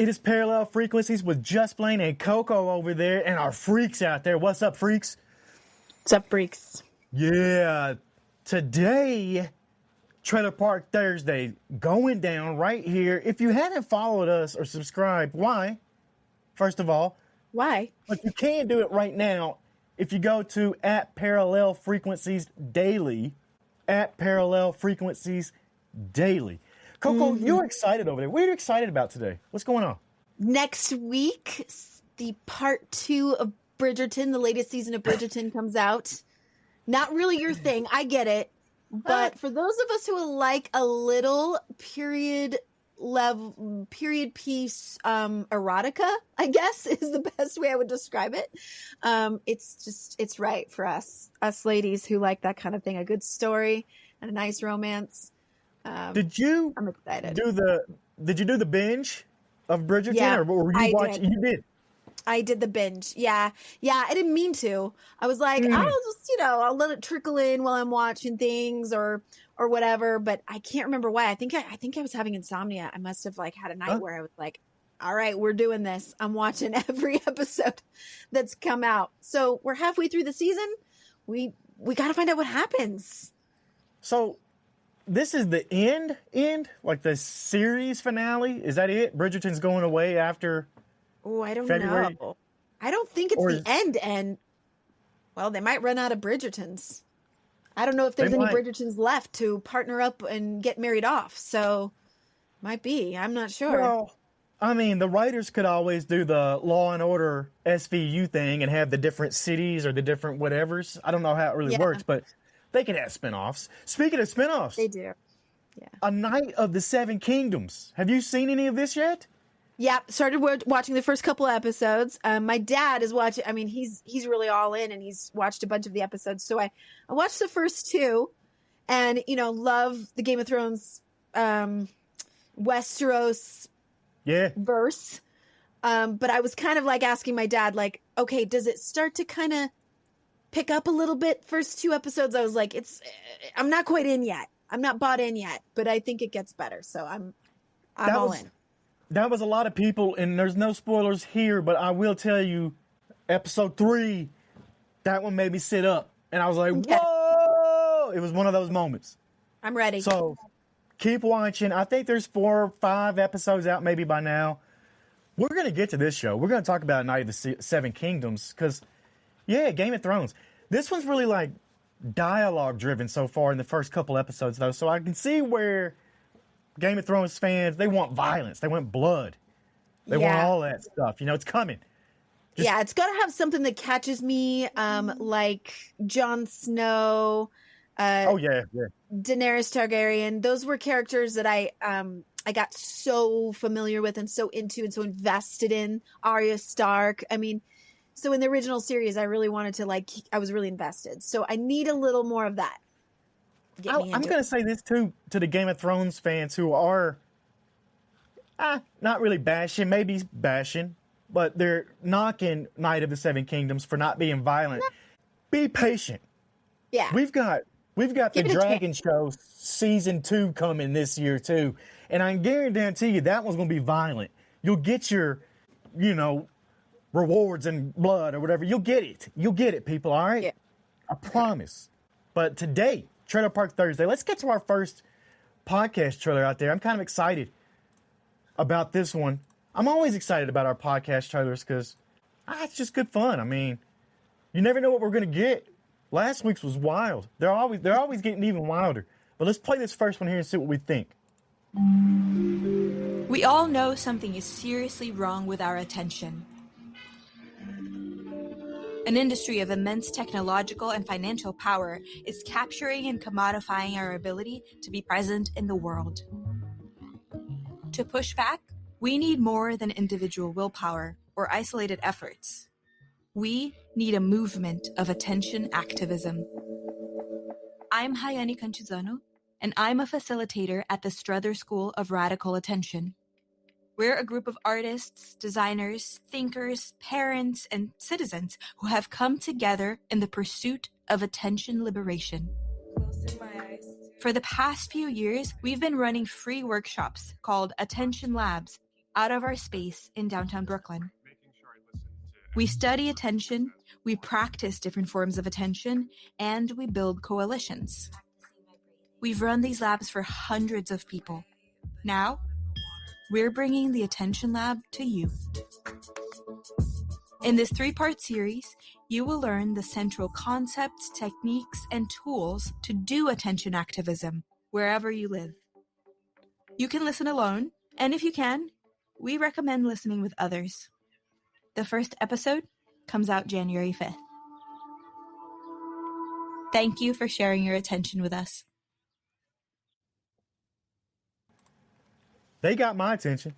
It is Parallel Frequencies with Just Blane and Coco over there and our freaks out there. What's up, freaks? What's up, freaks? Yeah, today, Trailer Park Thursday, going down right here. If you haven't followed us or subscribed, why? First of all. Why? But you can do it right now if you go to @Parallel Frequencies Daily, @Parallel Frequencies Daily. Coco, you're excited over there. What are you excited about today? What's going on? Next week, the part 2 of Bridgerton, the latest season of Bridgerton comes out. Not really your thing, I get it. But for those of us who like a little period piece erotica, I guess is the best way I would describe it. It's right for us ladies who like that kind of thing, a good story and a nice romance. I'm excited. Did you do the binge of Bridgerton? Yeah, or were you watching? You did. I did the binge. Yeah. I didn't mean to. I was like, I'll just, I'll let it trickle in while I'm watching things or whatever. But I can't remember why. I think I was having insomnia. I must have had a night where I was like, all right, we're doing this. I'm watching every episode that's come out. So we're halfway through the season. We got to find out what happens. So this is the end, like the series finale. Is that it? Bridgerton's going away after. Oh, I don't February? know. I don't think it's the end. Well, they might run out of Bridgertons. I don't know if there's any Bridgertons left to partner up and get married off. So, might be. I'm not sure. Well, I mean, the writers could always do the Law and Order SVU thing and have the different cities or the different whatevers. I don't know how it really works, but they could have spinoffs. Speaking of spinoffs. They do. Yeah. A Night of the Seven Kingdoms. Have you seen any of this yet? Yeah, started watching the first couple of episodes. My dad is watching. I mean, he's really all in, and he's watched a bunch of the episodes. So I watched the first 2, and love the Game of Thrones, Westeros, verse. But I was kind of asking my dad, okay, does it start to kind of pick up a little bit? First 2 episodes, I was like, I'm not quite in yet. I'm not bought in yet, but I think it gets better. So I'm all in. That was a lot of people, and there's no spoilers here, but I will tell you, episode 3, that one made me sit up. And I was like, whoa! It was one of those moments. I'm ready. So keep watching. I think there's 4 or 5 episodes out maybe by now. We're going to get to this show. We're going to talk about Night of the Seven Kingdoms because, Game of Thrones. This one's really dialogue-driven so far in the first couple episodes, though, so I can see where Game of Thrones fans, they want violence. They want blood. They want all that stuff. It's coming. It's got to have something that catches me, like Jon Snow. Daenerys Targaryen. Those were characters that I got so familiar with and so into and so invested in. Arya Stark. I mean, so in the original series, I really wanted to I was really invested. So I need a little more of that. I'm going to say this too to the Game of Thrones fans who are not really bashing, maybe bashing, but they're knocking Night of the Seven Kingdoms for not being violent. Be patient. Yeah. We've got the Dragon Show season 2 coming this year too, and I guarantee you that one's going to be violent. You'll get your, rewards and blood or whatever. You'll get it, people. All right. Yeah. I promise. But today, Trailer Park Thursday. Let's get to our first podcast trailer out there. I'm kind of excited about this one. I'm always excited about our podcast trailers because it's just good fun. I mean, you never know what we're going to get. Last week's was wild. They're always getting even wilder. But let's play this first one here and see what we think. We all know something is seriously wrong with our attention. An industry of immense technological and financial power is capturing and commodifying our ability to be present in the world. To push back, we need more than individual willpower or isolated efforts. We need a movement of attention activism. I'm Hayani Conchizano, and I'm a facilitator at the Strother School of Radical Attention. We're a group of artists, designers, thinkers, parents, and citizens who have come together in the pursuit of attention liberation. For the past few years, we've been running free workshops called Attention Labs out of our space in downtown Brooklyn. We study attention, we practice different forms of attention, and we build coalitions. We've run these labs for hundreds of people. Now, we're bringing the Attention Lab to you. In this 3-part series, you will learn the central concepts, techniques, and tools to do attention activism wherever you live. You can listen alone, and if you can, we recommend listening with others. The first episode comes out January 5th. Thank you for sharing your attention with us. They got my attention.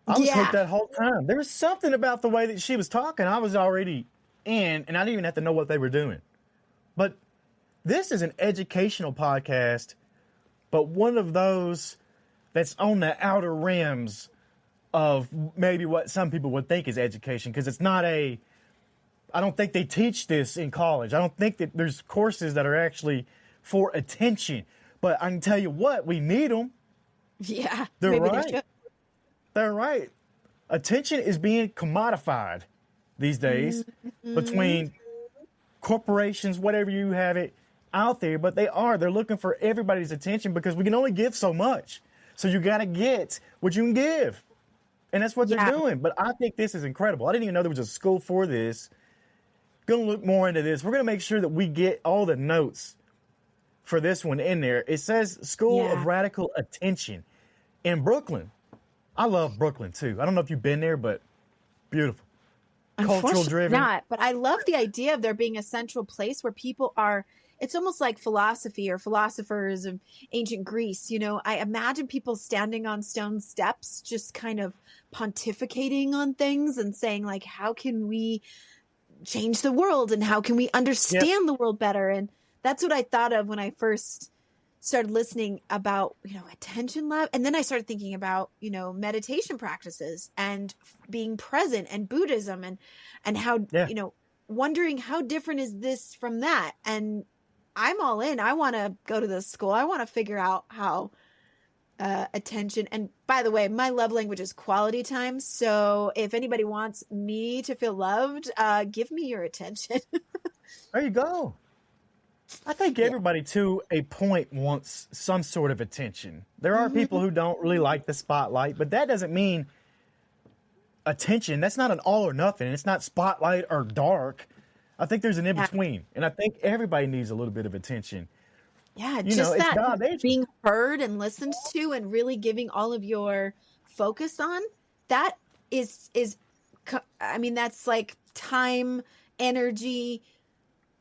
I was hooked that whole time. There was something about the way that she was talking. I was already in, and I didn't even have to know what they were doing. But this is an educational podcast, but one of those that's on the outer rims of maybe what some people would think is education, because it's not I don't think they teach this in college. I don't think that there's courses that are actually for attention. But I can tell you what, we need them. Yeah. They're right. They're right. Attention is being commodified these days between corporations, whatever you have it out there. But they're looking for everybody's attention because we can only give so much. So you got to get what you can give. And that's what they're doing. But I think this is incredible. I didn't even know there was a school for this. Going to look more into this. We're going to make sure that we get all the notes for this one in there. It says School of Radical Attention in Brooklyn. I love Brooklyn, too. I don't know if you've been there, but beautiful. Cultural driven. Not, but I love the idea of there being a central place where people are. It's almost like philosophy or philosophers of ancient Greece. You know, I imagine people standing on stone steps, just kind of pontificating on things and saying, like, how can we change the world and how can we understand the world better? And that's what I thought of when I first started listening about, Attention Lab. And then I started thinking about, meditation practices and being present and Buddhism and how, wondering how different is this from that? And I'm all in. I want to go to this school. I want to figure out how attention. And by the way, my love language is quality time. So if anybody wants me to feel loved, give me your attention. There you go. I think everybody to a point wants some sort of attention. There are people who don't really like the spotlight, but that doesn't mean attention. That's not an all or nothing. It's not spotlight or dark. I think there's an in-between, and I think everybody needs a little bit of attention. Yeah, just that being heard and listened to and really giving all of your focus on, that is that's like time, energy,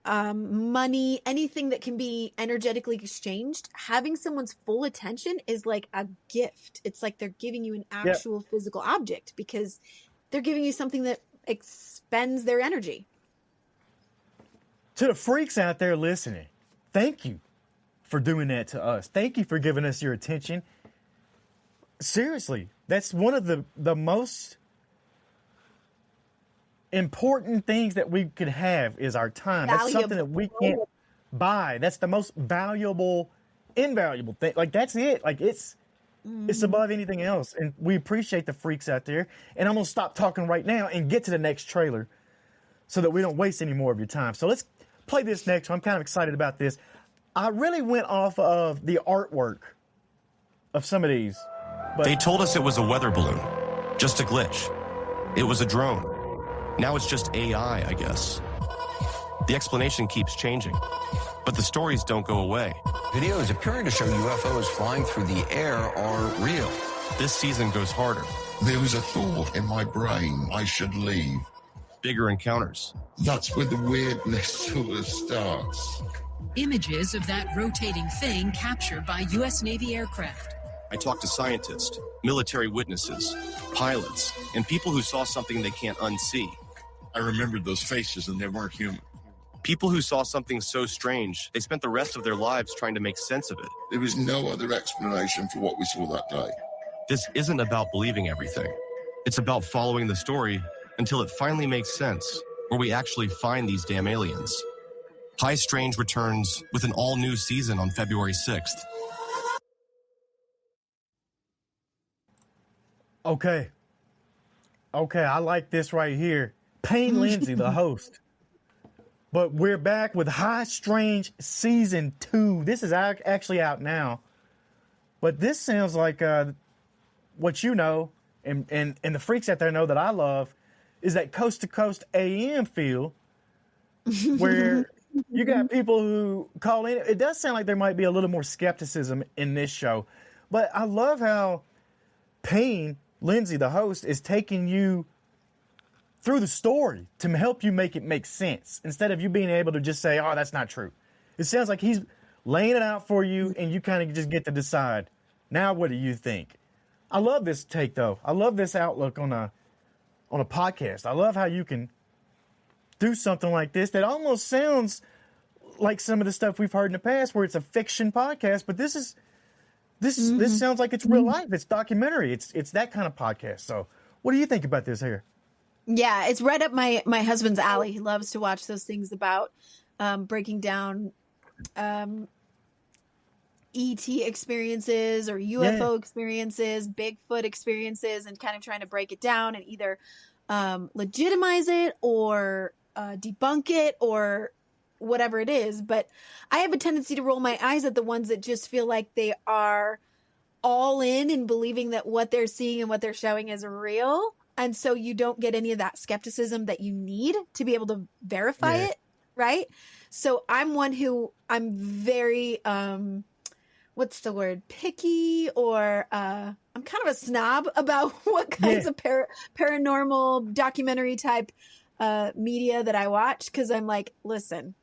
money, anything that can be energetically exchanged. Having someone's full attention is like a gift. It's like they're giving you an actual physical object because they're giving you something that expends their energy. To the freaks out there listening, thank you for doing that to us. Thank you for giving us your attention. Seriously, that's one of the most important things that we could have is our time. That's something that we can't buy. That's the most invaluable thing. Like, that's it. Like, it's above anything else. And we appreciate the freaks out there. And I'm going to stop talking right now and get to the next trailer so that we don't waste any more of your time. So let's play this next one. I'm kind of excited about this. I really went off of the artwork of some of these. But they told us it was a weather balloon, just a glitch. It was a drone. Now it's just AI, I guess. The explanation keeps changing, but the stories don't go away. Videos appearing to show UFOs flying through the air are real. This season goes harder. There was a thought in my brain I should leave. Bigger encounters. That's where the weirdness sort of starts. Images of that rotating thing captured by U.S. Navy aircraft. I talked to scientists, military witnesses, pilots, and people who saw something they can't unsee. I remembered those faces and they weren't human. People who saw something so strange, they spent the rest of their lives trying to make sense of it. There was no other explanation for what we saw that day. This isn't about believing everything. It's about following the story until it finally makes sense, where we actually find these damn aliens. High Strange returns with an all-new season on February 6th. Okay, Okay, I like this right here. Payne Lindsay, the host. But we're back with High Strange Season 2. This is actually out now. But this sounds like what you know, and the freaks out there know that I love, is that coast-to-coast AM feel, where you got people who call in. It does sound like there might be a little more skepticism in this show. But I love how Payne, Lindsay, the host, is taking you through the story to help you make it make sense, instead of you being able to just say, oh, that's not true. It sounds like he's laying it out for you, and you kind of just get to decide, now what do you think? I love this take, though. I love this outlook on a podcast. I love how you can do something like this that almost sounds like some of the stuff we've heard in the past, where it's a fiction podcast, but this sounds like it's real life. It's documentary. It's that kind of podcast. So what do you think about this here? Yeah, it's right up my husband's alley. He loves to watch those things about breaking down ET experiences or UFO experiences, Bigfoot experiences, and kind of trying to break it down and either legitimize it or debunk it or whatever it is. But I have a tendency to roll my eyes at the ones that just feel like they are all in believing that what they're seeing and what they're showing is real. And so you don't get any of that skepticism that you need to be able to verify it, right? So I'm one who I'm very, what's the word? Picky, or I'm kind of a snob about what kinds of paranormal documentary type media that I watch. Because I'm like, listen,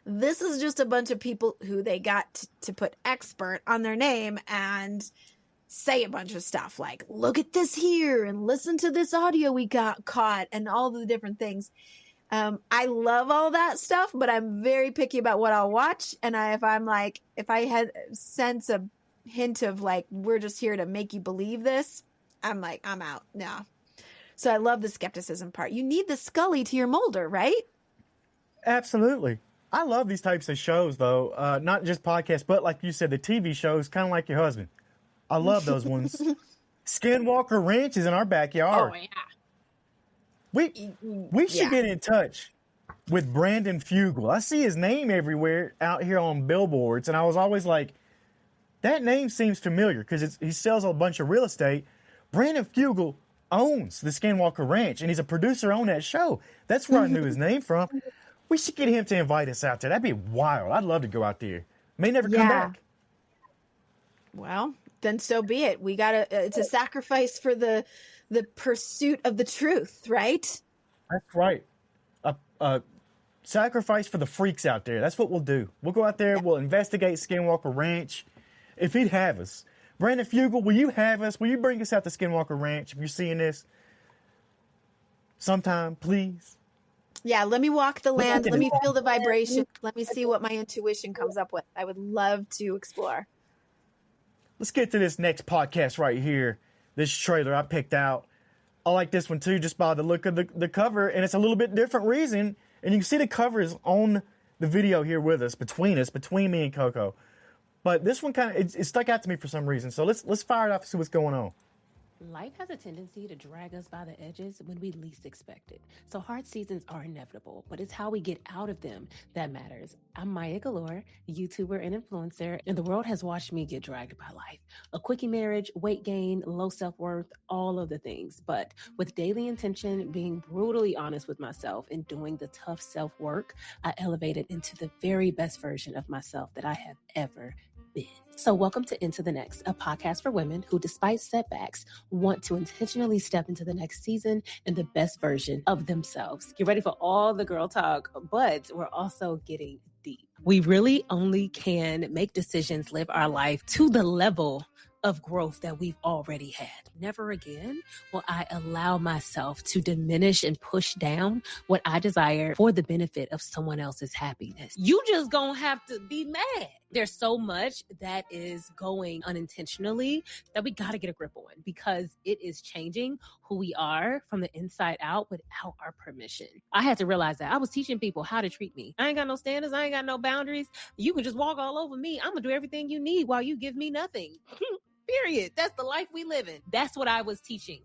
this is just a bunch of people who they got to put expert on their name and say a bunch of stuff like, look at this here and listen to this audio we got caught and all the different things. I love all that stuff, but I'm very picky about what I'll watch. And if I had sense a hint of like, we're just here to make you believe this, I'm like, I'm out. No. So I love the skepticism part. You need the Scully to your Mulder, right? Absolutely. I love these types of shows, though. Not just podcasts, but like you said, the TV shows, kind of like your husband. I love those ones. Skinwalker Ranch is in our backyard. Oh, yeah. We should get in touch with Brandon Fugel. I see his name everywhere out here on billboards, and I was always like, that name seems familiar because he sells a bunch of real estate. Brandon Fugel owns the Skinwalker Ranch, and he's a producer on that show. That's where I knew his name from. We should get him to invite us out there. That'd be wild. I'd love to go out there. May never come back. Well, then so be it. We gotta. It's a sacrifice for the pursuit of the truth, right? That's right. A sacrifice for the freaks out there. That's what we'll do. We'll go out there. We'll investigate Skinwalker Ranch. If he'd have us, Brandon Fugel, will you have us? Will you bring us out to Skinwalker Ranch if you're seeing this sometime, please? Yeah, let me walk the land. Let me feel the vibration. Let me see what my intuition comes up with. I would love to explore. Let's get to this next podcast right here. This trailer I picked out. I like this one too, just by the look of the cover, and it's a little bit different reason. And you can see the cover is on the video here with us, between me and Coco. But this one kind of it stuck out to me for some reason. So let's fire it off and see what's going on. Life has a tendency to drag us by the edges when we least expect it. So hard seasons are inevitable, but it's how we get out of them that matters. I'm Maya Galore, YouTuber and influencer, and the world has watched me get dragged by life. A quickie marriage, weight gain, low self-worth, all of the things. But with daily intention, being brutally honest with myself, and doing the tough self-work, I elevated into the very best version of myself that I have ever been. So welcome to Into the Next, a podcast for women who, despite setbacks, want to intentionally step into the next season in the best version of themselves. Get ready for all the girl talk, but we're also getting deep. We really only can make decisions, live our life to the level of growth that we've already had. Never again will I allow myself to diminish and push down what I desire for the benefit of someone else's happiness. You just gonna have to be mad. There's so much that is going unintentionally that we gotta get a grip on, because it is changing who we are from the inside out without our permission. I had to realize that. I was teaching people how to treat me. I ain't got no standards. I ain't got no boundaries. You can just walk all over me. I'm gonna do everything you need while you give me nothing. Period. That's the life we live in. That's what I was teaching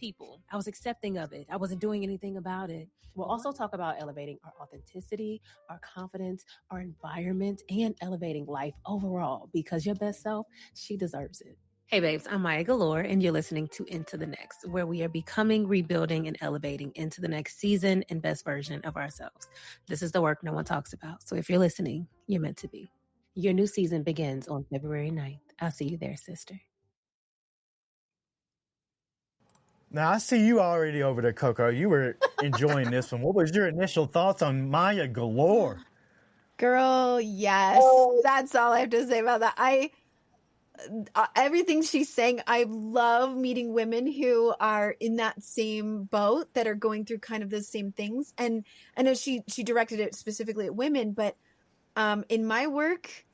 people. I was accepting of it. I wasn't doing anything about it. We'll also talk about elevating our authenticity, our confidence, our environment, and elevating life overall, because your best self, she deserves it. Hey babes, I'm Maya Galore, and you're listening to Into the Next, where we are becoming, rebuilding, and elevating into the next season and best version of ourselves. This is the work no one talks about, so if you're listening, you're meant to be. Your new season begins on February 9th. I'll see you there, sister. Now, I see you already over there, Coco. You were enjoying this one. What was your initial thoughts on Maya Galore? Girl, yes. That's all I have to say about that. Everything she's saying, I love meeting women who are in that same boat, that are going through kind of the same things. And I know she directed it specifically at women, but in my work,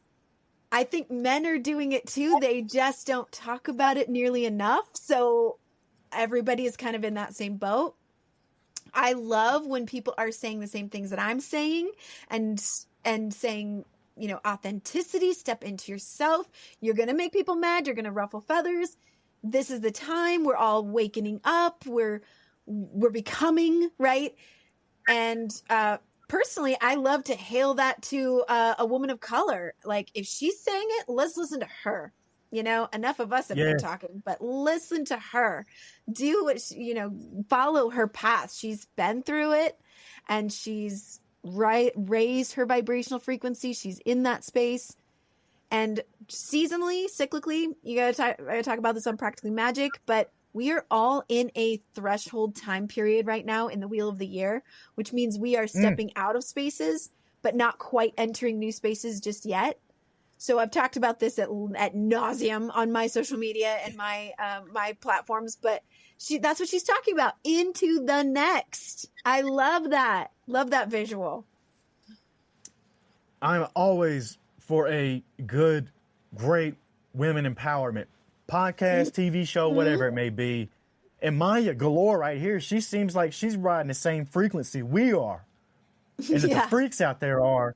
I think men are doing it too. They just don't talk about it nearly enough. So everybody is kind of in that same boat. I love when people are saying the same things that I'm saying, and saying, you know, authenticity, step into yourself. You're going to make people mad. You're going to ruffle feathers. This is the time. We're all wakening up. We're becoming, right? And personally, I love to hail that to a woman of color. Like, if she's saying it, let's listen to her. You know, enough of us have been talking, but listen to her. Do what follow her path. She's been through it, and she's raised her vibrational frequency. She's in that space. And seasonally, cyclically, I gotta talk about this on Practically Magic, but we are all in a threshold time period right now in the Wheel of the Year, which means we are stepping out of spaces, but not quite entering new spaces just yet. So I've talked about this at nauseum on my social media and my my platforms, but that's what she's talking about. Into the next. I love that. Love that visual. I'm always for a good, great women empowerment podcast, TV show, whatever it may be. And Maya Galore right here, she seems like she's riding the same frequency we are. And that the freaks out there are.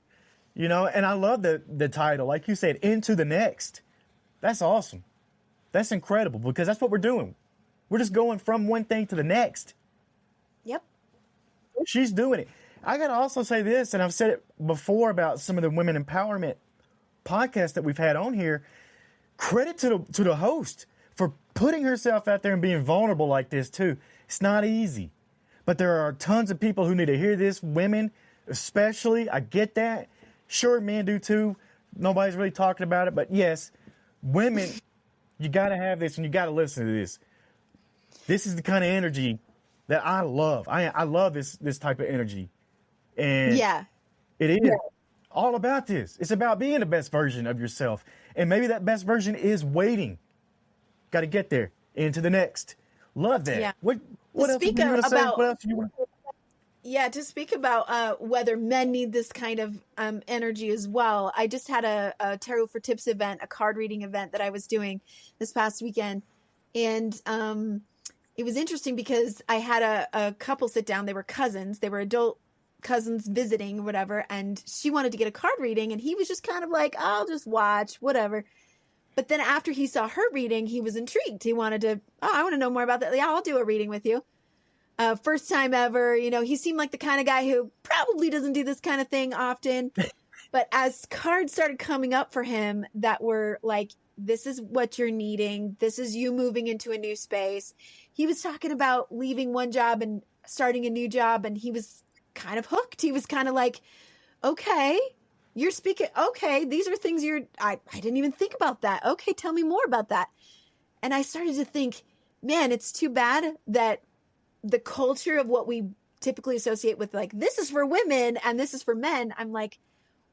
You know, and I love the title. Like you said, Into the Next. That's awesome. That's incredible, because that's what we're doing. We're just going from one thing to the next. Yep. She's doing it. I got to also say this, and I've said it before about some of the women empowerment podcasts that we've had on here. Credit to the host for putting herself out there and being vulnerable like this, too. It's not easy. But there are tons of people who need to hear this, women especially. I get that. Sure, men do too. Nobody's really talking about it. But yes, women, you got to have this, and you got to listen to this. This is the kind of energy that I love. I love this type of energy. And it is all about this. It's about being the best version of yourself. And maybe that best version is waiting. Got to get there. Into the next. Love that. Yeah. What else do you want to say? What else do you want to say? Yeah, to speak about whether men need this kind of energy as well. I just had a Tarot for Tips event, a card reading event that I was doing this past weekend. And it was interesting because I had a couple sit down. They were cousins. They were adult cousins visiting or whatever. And she wanted to get a card reading. And he was just kind of like, I'll just watch, whatever. But then after he saw her reading, he was intrigued. He wanted to, I want to know more about that. Yeah, I'll do a reading with you. First time ever, he seemed like the kind of guy who probably doesn't do this kind of thing often. But as cards started coming up for him that were like, this is what you're needing. This is you moving into a new space. He was talking about leaving one job and starting a new job. And he was kind of hooked. He was kind of like, okay, you're speaking. Okay, these are things I didn't even think about that. Okay, tell me more about that. And I started to think, man, it's too bad that the culture of what we typically associate with, like, this is for women and this is for men. I'm like,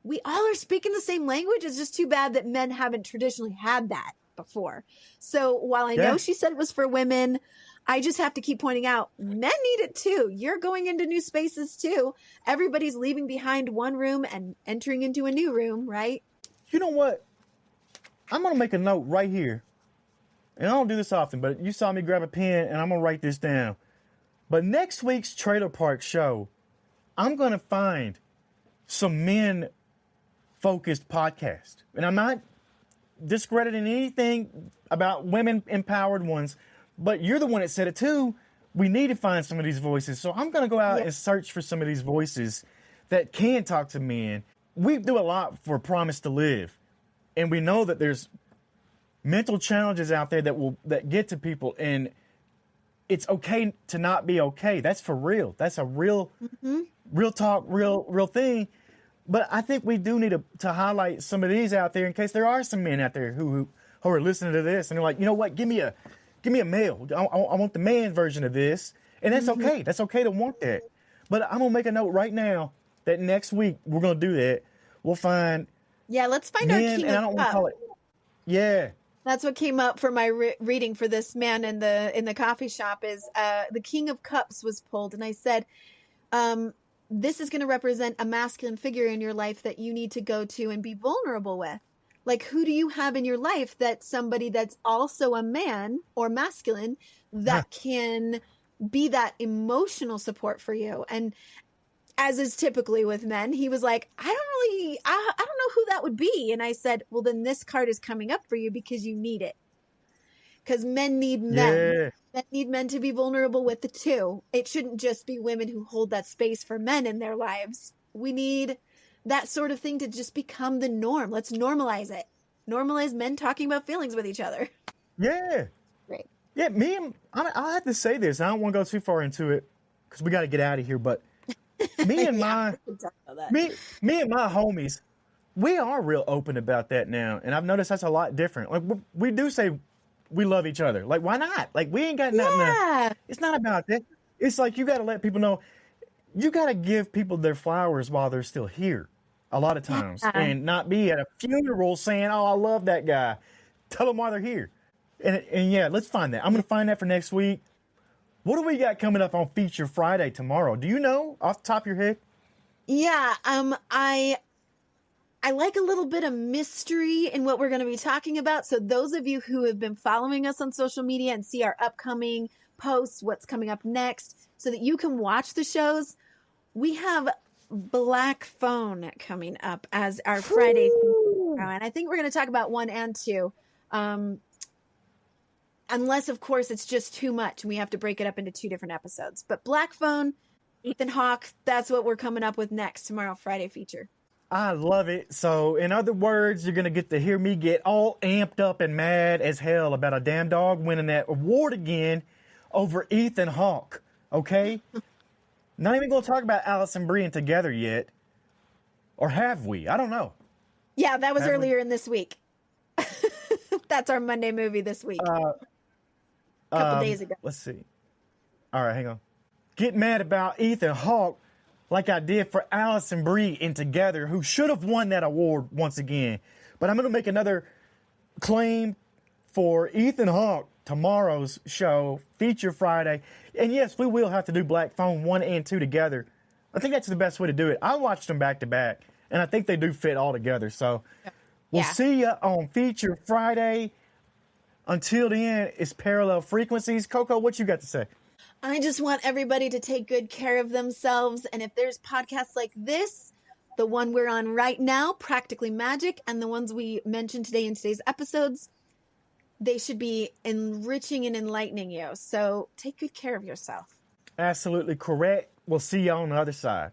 we all are speaking the same language. It's just too bad that men haven't traditionally had that before. So while I know she said it was for women, I just have to keep pointing out, men need it too. You're going into new spaces too. Everybody's leaving behind one room and entering into a new room, right? You know what? I'm going to make a note right here. And I don't do this often, but you saw me grab a pen and I'm going to write this down. But next week's Trailer Park show, I'm going to find some men-focused podcast. And I'm not discrediting anything about women-empowered ones, but you're the one that said it too. we need to find some of these voices. So I'm going to go out and search for some of these voices that can talk to men. We do a lot for Promise to Live. And we know that there's mental challenges out there that get to people, and it's okay to not be okay. That's for real. That's a real talk, real thing. But I think we do need to highlight some of these out there in case there are some men out there who are listening to this and they're like, you know what, give me a male. I want the man version of this. And that's okay. That's okay to want that. But I'm going to make a note right now that next week we're going to do that. We'll find let's find men, our king and I of don't want to cups. call it. Yeah. That's what came up for my reading for this man in the coffee shop is the King of Cups was pulled. And I said, this is going to represent a masculine figure in your life that you need to go to and be vulnerable with. Like, who do you have in your life that's somebody that's also a man or masculine that can be that emotional support for you? And as is typically with men, he was like, I don't know who that would be. And I said, well, then this card is coming up for you because you need it. Because men need men. Yeah. Men need men to be vulnerable with the two. It shouldn't just be women who hold that space for men in their lives. We need that sort of thing to just become the norm. Let's normalize it. Normalize men talking about feelings with each other. Yeah. Great. Yeah, I have to say this. I don't want to go too far into it because we got to get out of here. But me and my homies, we are real open about that now. And I've noticed that's a lot different. Like, we do say we love each other. Like, why not? Like, we ain't got nothing. It's not about that. It's like you got to let people know. You got to give people their flowers while they're still here a lot of times. And not be at a funeral saying, oh, I love that guy. Tell them why they're here. And yeah, let's find that. I'm going to find that for next week. What do we got coming up on Feature Friday tomorrow? Do you know off the top of your head? Yeah, I like a little bit of mystery in what we're going to be talking about. So those of you who have been following us on social media and see our upcoming posts, what's coming up next, so that you can watch the shows, we have Black Phone coming up as our Friday feature. And I think we're going to talk about 1 and 2. Unless, of course, it's just too much and we have to break it up into 2 different episodes. But Black Phone, Ethan Hawke, that's what we're coming up with next tomorrow, Friday feature. I love it. So, in other words, you're going to get to hear me get all amped up and mad as hell about a damn dog winning that award again over Ethan Hawke. Okay? Not even going to talk about Allison Brie and Together yet. Or have we? I don't know. Yeah, that was earlier in this week. That's our Monday movie this week. A couple days ago. Let's see. All right, hang on. Get mad about Ethan Hawke like I did for Allison Brie in Together, who should have won that award once again. But I'm going to make another claim for Ethan Hawke tomorrow's show, Feature Friday. And yes, we will have to do Black Phone 1 and 2 together. I think that's the best way to do it. I watched them back to back, and I think they do fit all together. So we'll see you on Feature Friday. Until then, it's Parallel Frequencies. Coco, what you got to say? I just want everybody to take good care of themselves. And if there's podcasts like this, the one we're on right now, Practically Magic, and the ones we mentioned today in today's episodes, they should be enriching and enlightening you. So take good care of yourself. Absolutely correct. We'll see you on the other side.